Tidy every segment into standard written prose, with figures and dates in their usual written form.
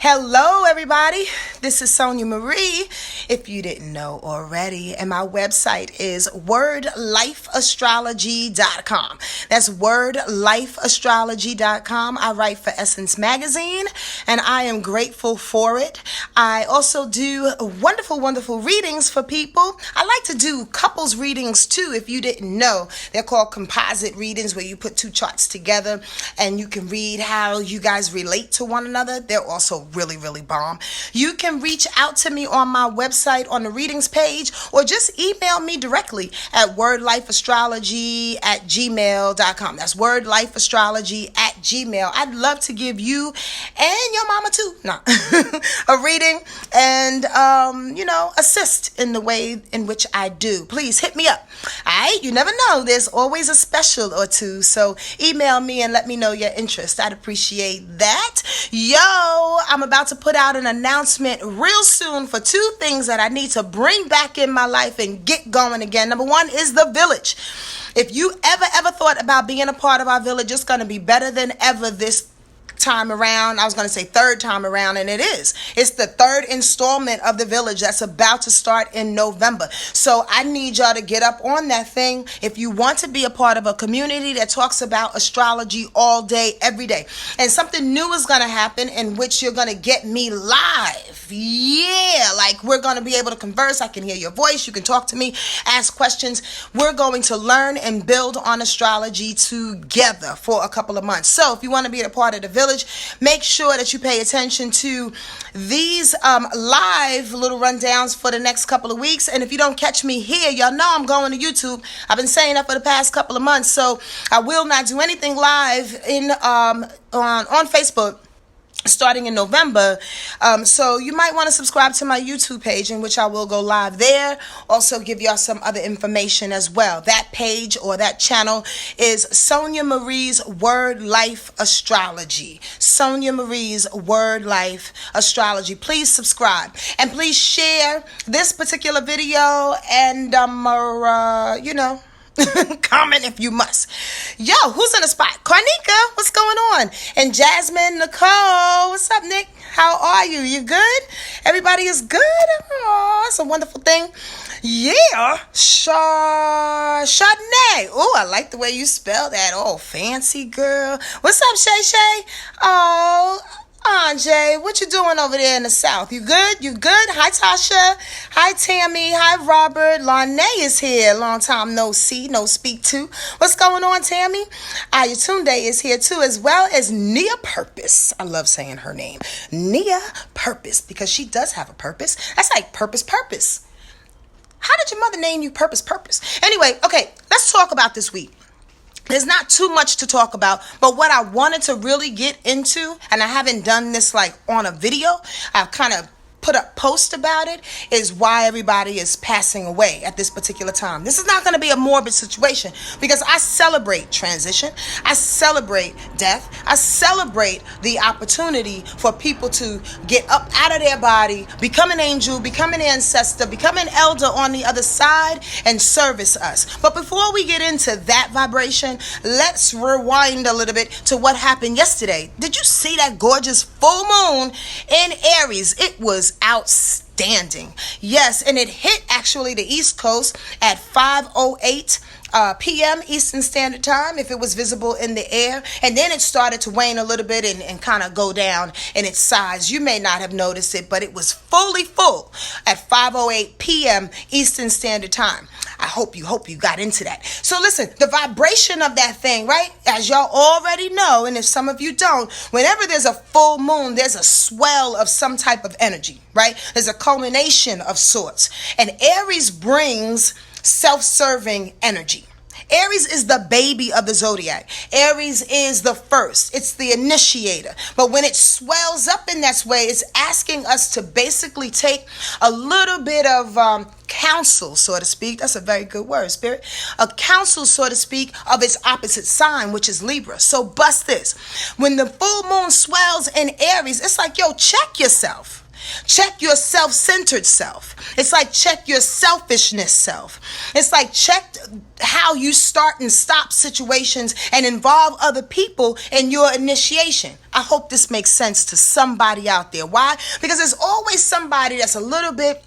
Hello, everybody. This is Sonja Marie, if you didn't know already, and my website is wordlifeastrology.com. That's wordlifeastrology.com. I write for Essence Magazine, and I am grateful for it. I also do wonderful readings for people. I like to do couples readings too, if you didn't know. They're called composite readings, where you put two charts together and you can read how you guys relate to one another. They're also really bomb. You can reach out to me on my website on the readings page, or just email me directly at wordlifeastrology@gmail.com. That's wordlifeastrology@gmail. I'd love to give you and your mama too a reading and assist in the way in which I do. Please hit me up. Alright, you never know, there's always a special or two, so email me and let me know your interest. I'd appreciate that. I'm about to put out an announcement real soon for two things that I need to bring back in my life and get going again. Number one is the village. If you ever thought about being a part of our village, it's going to be better than ever this time around. I was going to say third time around, and it is. It's the third installment of the village that's about to start in November. So I need y'all to get up on that thing if you want to be a part of a community that talks about astrology all day, every day. And something new is going to happen in which you're going to get me live. Yeah, like we're going to be able to converse. I can hear your voice. You can talk to me, ask questions. We're going to learn and build on astrology together for a couple of months. So if you want to be a part of the village, make sure that you pay attention to these live little rundowns for the next couple of weeks. And if you don't catch me here, y'all know I'm going to YouTube. I've been saying that for the past couple of months, so I will not do anything live on Facebook starting in November. So you might want to subscribe to my YouTube page, in which I will go live there. Also give y'all some other information as well. That page or that channel is Sonja Marie's Word Life Astrology. Sonja Marie's Word Life Astrology. Please subscribe and please share this particular video and comment if you must. Yo, who's in the spot? Carnika, what's going on? And Jasmine Nicole, what's up, Nick? How are you? You good? Everybody is good? Oh, it's a wonderful thing. Yeah, Chardonnay. Oh, I like the way you spell that. Oh, fancy girl. What's up, Shay Shay? Oh, Jay, what you doing over there in the South? You good? You good? Hi, Tasha. Hi, Tammy. Hi, Robert. Lanae is here. Long time no see, no speak to. What's going on, Tammy? Ayatunde is here too, as well as Nia Purpose. I love saying her name. Nia Purpose, because she does have a purpose. That's like purpose. How did your mother name you Purpose? Anyway, okay, let's talk about this week. There's not too much to talk about, but what I wanted to really get into, and I haven't done this like on a video, I've kind of put a post about it, is why everybody is passing away at this particular time. This is not going to be a morbid situation, because I celebrate transition. I celebrate death. I celebrate the opportunity for people to get up out of their body, become an angel, become an ancestor, become an elder on the other side, and service us. But before we get into that vibration, let's rewind a little bit to what happened yesterday. Did you see that gorgeous full moon in Aries? It was outstanding. Yes, and it hit actually the East Coast at 5:08 p.m. Eastern Standard Time, if it was visible in the air. And then it started to wane a little bit and kind of go down in its size. You may not have noticed it, but it was fully full at 5:08 p.m. Eastern Standard Time. I hope you got into that. So listen, the vibration of that thing, right? As y'all already know, and if some of you don't, whenever there's a full moon, there's a swell of some type of energy, right? There's a culmination of sorts. And Aries brings self-serving energy. Aries is the baby of the zodiac. Aries is the first. It's the initiator. But when it swells up in that way, it's asking us to basically take a little bit of counsel, so to speak. That's a very good word, Spirit. A counsel, so to speak, of its opposite sign, which is Libra. So bust this. When the full moon swells in Aries, it's like, yo, check yourself. Check your self-centered self. It's like check your selfishness self. It's like check how you start and stop situations and involve other people in your initiation. I hope this makes sense to somebody out there. Why? Because there's always somebody that's a little bit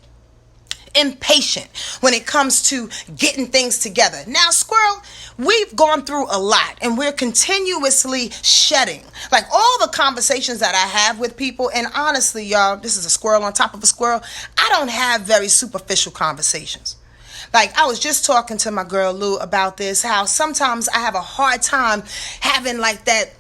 impatient when it comes to getting things together. Now, squirrel, we've gone through a lot and we're continuously shedding. Like all the conversations that I have with people, and honestly, y'all, this is a squirrel on top of a squirrel. I don't have very superficial conversations. Like I was just talking to my girl Lou about this, how sometimes I have a hard time having like that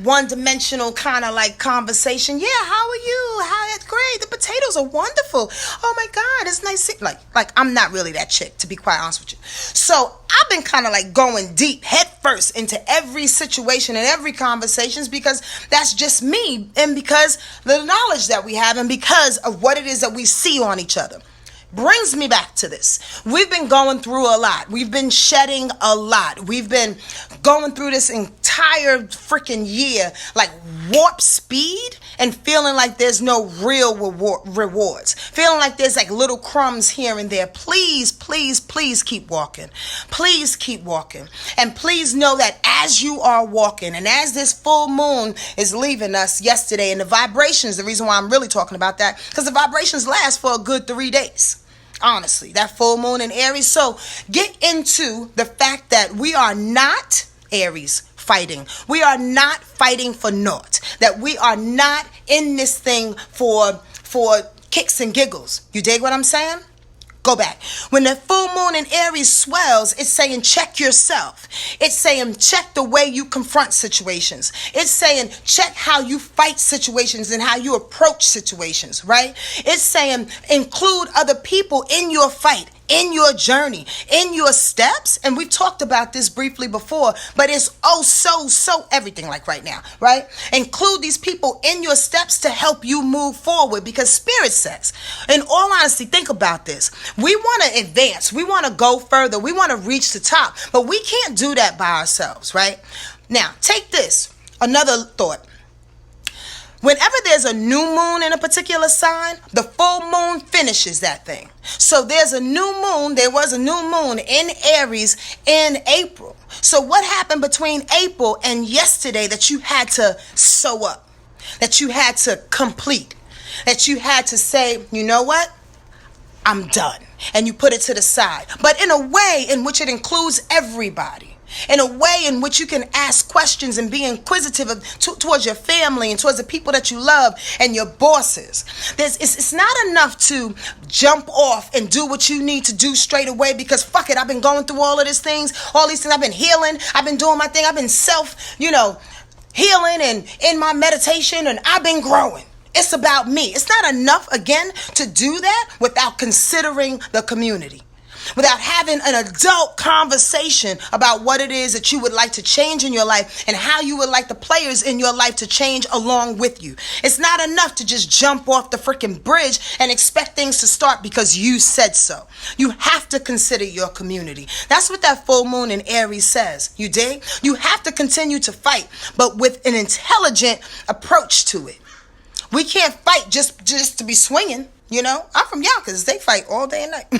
one-dimensional kind of like conversation. Yeah, how are you? How it's great. The potatoes are wonderful. Oh my God, it's nice. Like I'm not really that chick, to be quite honest with you. So I've been kind of like going deep, head first into every situation and every conversations because that's just me, and because the knowledge that we have, and because of what it is that we see on each other. Brings me back to this. We've been going through a lot. We've been shedding a lot. We've been going through this entire freaking year like warp speed and feeling like there's no real rewards. Feeling like there's like little crumbs here and there. Please, please, please keep walking. Please keep walking. And please know that as you are walking and as this full moon is leaving us yesterday, and the vibrations, the reason why I'm really talking about that, because the vibrations last for a good 3 days. Honestly, that full moon in Aries. So get into the fact that we are not Aries fighting. We are not fighting for naught. That we are not in this thing for kicks and giggles. You dig what I'm saying? Go back. When the full moon in Aries swells, it's saying check yourself. It's saying check the way you confront situations. It's saying check how you fight situations and how you approach situations, right? It's saying include other people in your fight, in your journey, in your steps. And we've talked about this briefly before, but it's so everything like right now, right? Include these people in your steps to help you move forward, because Spirit says, in all honesty, think about this. We want to advance. We want to go further. We want to reach the top, but we can't do that by ourselves, right? Now, take this. Another thought. Whenever there's a new moon in a particular sign, the full moon finishes that thing. So there was a new moon in Aries in April. So what happened between April and yesterday that you had to sew up, that you had to complete, that you had to say, you know what? I'm done. And you put it to the side. But in a way in which it includes everybody. In a way in which you can ask questions and be inquisitive towards your family and towards the people that you love and your bosses. It's not enough to jump off and do what you need to do straight away because fuck it, I've been going through all these things. I've been healing. I've been doing my thing. I've been healing and in my meditation, and I've been growing. It's about me. It's not enough, again, to do that without considering the community. Without having an adult conversation about what it is that you would like to change in your life and how you would like the players in your life to change along with you. It's not enough to just jump off the freaking bridge and expect things to start because you said so. You have to consider your community. That's what that full moon in Aries says. You dig? You have to continue to fight, but with an intelligent approach to it. We can't fight just to be swinging, you know? I'm from Yonkers. They fight all day and night.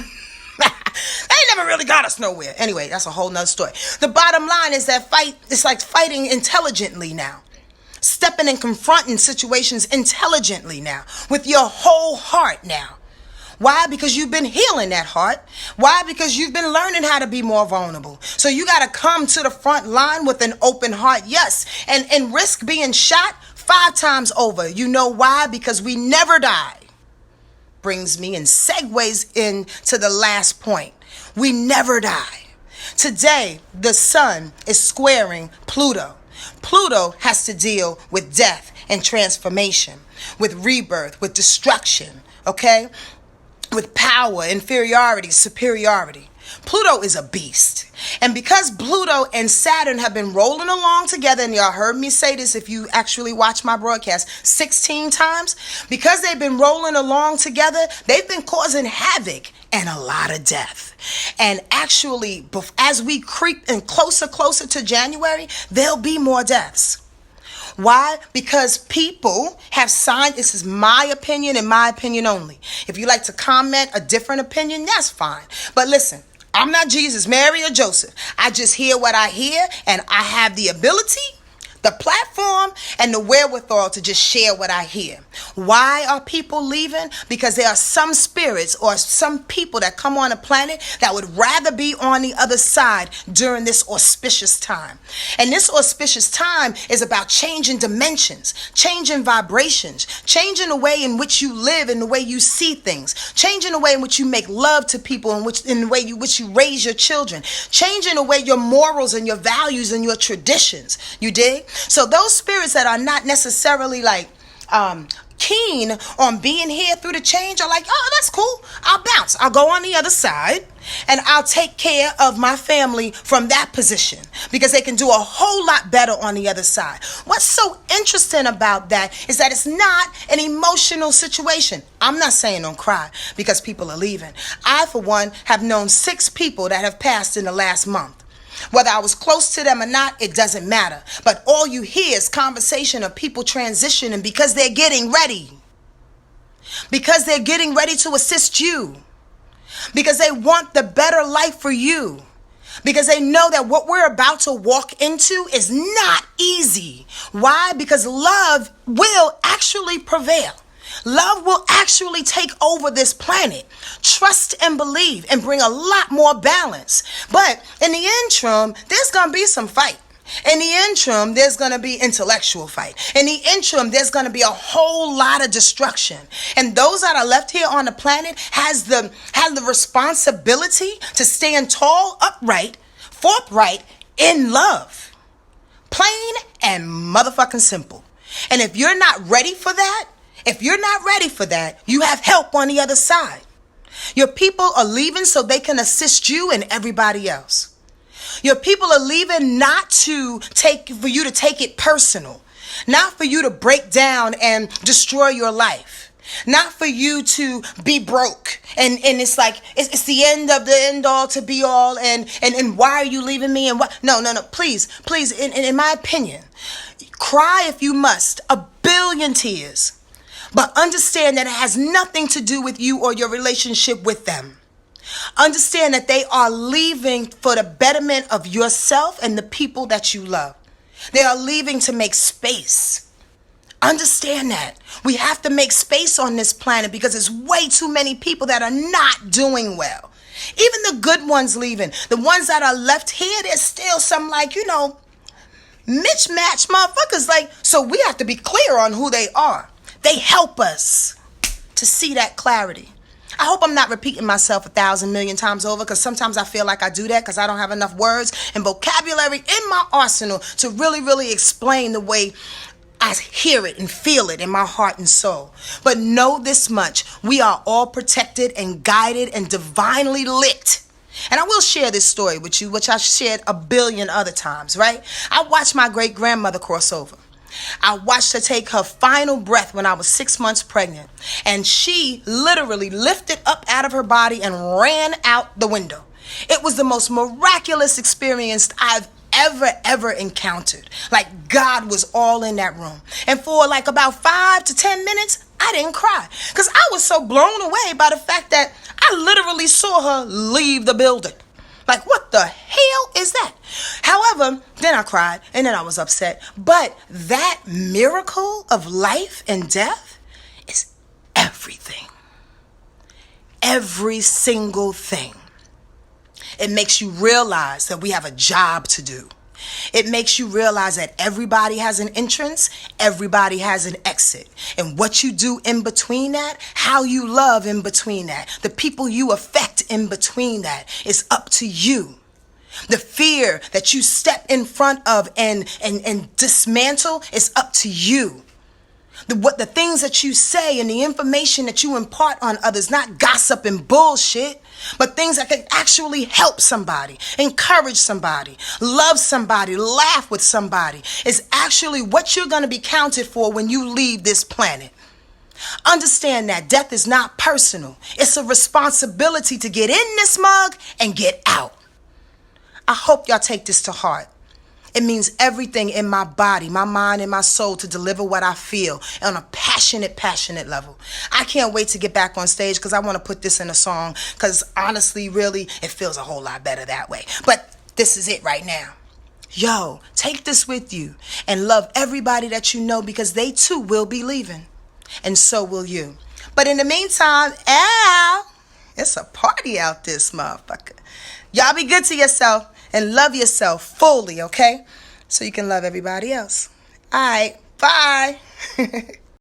They never really got us nowhere. Anyway, that's a whole nother story. The bottom line is that it's like fighting intelligently now. Stepping and confronting situations intelligently now. With your whole heart now. Why? Because you've been healing that heart. Why? Because you've been learning how to be more vulnerable. So you got to come to the front line with an open heart, yes. And risk being shot 5 times over. You know why? Because we never die. Brings me and segues into the last point. We never die. Today, the sun is squaring Pluto. Pluto has to deal with death and transformation, with rebirth, with destruction, okay? With power, inferiority, superiority. Pluto is a beast. And because Pluto and Saturn have been rolling along together, and y'all heard me say this if you actually watch my broadcast 16 times, because they've been rolling along together, they've been causing havoc and a lot of death. And actually, as we creep in closer to January, there'll be more deaths. Why? Because people have signed, this is my opinion and my opinion only. If you like to comment a different opinion, that's fine. But listen, I'm not Jesus, Mary, or Joseph. I just hear what I hear, and I have the ability, the platform, and the wherewithal to just share what I hear. Why are people leaving? Because there are some spirits or some people that come on a planet that would rather be on the other side during this auspicious time. And this auspicious time is about changing dimensions, changing vibrations, changing the way in which you live and the way you see things, changing the way in which you make love to people and in the way in which you raise your children, changing the way your morals and your values and your traditions. You dig? So those spirits that are not necessarily like keen on being here through the change are like, oh, that's cool. I'll bounce. I'll go on the other side and I'll take care of my family from that position because they can do a whole lot better on the other side. What's so interesting about that is that it's not an emotional situation. I'm not saying don't cry because people are leaving. I, for one, have known 6 people that have passed in the last month. Whether I was close to them or not, it doesn't matter. But all you hear is conversation of people transitioning because they're getting ready. Because they're getting ready to assist you. Because they want the better life for you. Because they know that what we're about to walk into is not easy. Why? Because love will actually prevail. Love will actually take over this planet. Trust and believe and bring a lot more balance. But in the interim, there's going to be some fight. In the interim, there's going to be intellectual fight. In the interim, there's going to be a whole lot of destruction. And those that are left here on the planet has the responsibility to stand tall, upright, forthright, in love. Plain and motherfucking simple. And if you're not ready for that, you have help on the other side. Your people are leaving so they can assist you and everybody else. Your people are leaving not for you to take it personal, not for you to break down and destroy your life, not for you to be broke. And it's like, it's the end of the end all to be all. And why are you leaving me? And what? No, please, in my opinion, cry if you must, 1 billion tears. But understand that it has nothing to do with you or your relationship with them. Understand that they are leaving for the betterment of yourself and the people that you love. They are leaving to make space. Understand that. We have to make space on this planet because there's way too many people that are not doing well. Even the good ones leaving. The ones that are left here, there's still some mismatch motherfuckers. So we have to be clear on who they are. They help us to see that clarity. I hope I'm not repeating myself 1,000 million times over because sometimes I feel like I do that because I don't have enough words and vocabulary in my arsenal to really, really explain the way I hear it and feel it in my heart and soul. But know this much. We are all protected and guided and divinely lit. And I will share this story with you, which I shared 1 billion other times, right? I watched my great-grandmother cross over. I watched her take her final breath when I was 6 months pregnant. And she literally lifted up out of her body and ran out the window. It was the most miraculous experience I've ever encountered. Like God was all in that room. And for about 5 to 10 minutes, I didn't cry. Because I was so blown away by the fact that I literally saw her leave the building. Like, what the hell is that? However, then I cried and then I was upset. But that miracle of life and death is everything. Every single thing. It makes you realize that we have a job to do. It makes you realize that everybody has an entrance, everybody has an exit. And what you do in between that, how you love in between that, the people you affect in between that is up to you. The fear that you step in front of and dismantle is up to you. The things that you say and the information that you impart on others, not gossip and bullshit, but things that can actually help somebody, encourage somebody, love somebody, laugh with somebody, is actually what you're going to be counted for when you leave this planet. Understand that death is not personal. It's a responsibility to get in this mug and get out. I hope y'all take this to heart. It means everything in my body, my mind, and my soul to deliver what I feel on a passionate level. I can't wait to get back on stage because I want to put this in a song because honestly, really, it feels a whole lot better that way. But this is it right now. Yo, take this with you and love everybody that you know because they too will be leaving. And so will you. But in the meantime, it's a party out this motherfucker. Y'all be good to yourself and love yourself fully, okay? So you can love everybody else. All right, bye.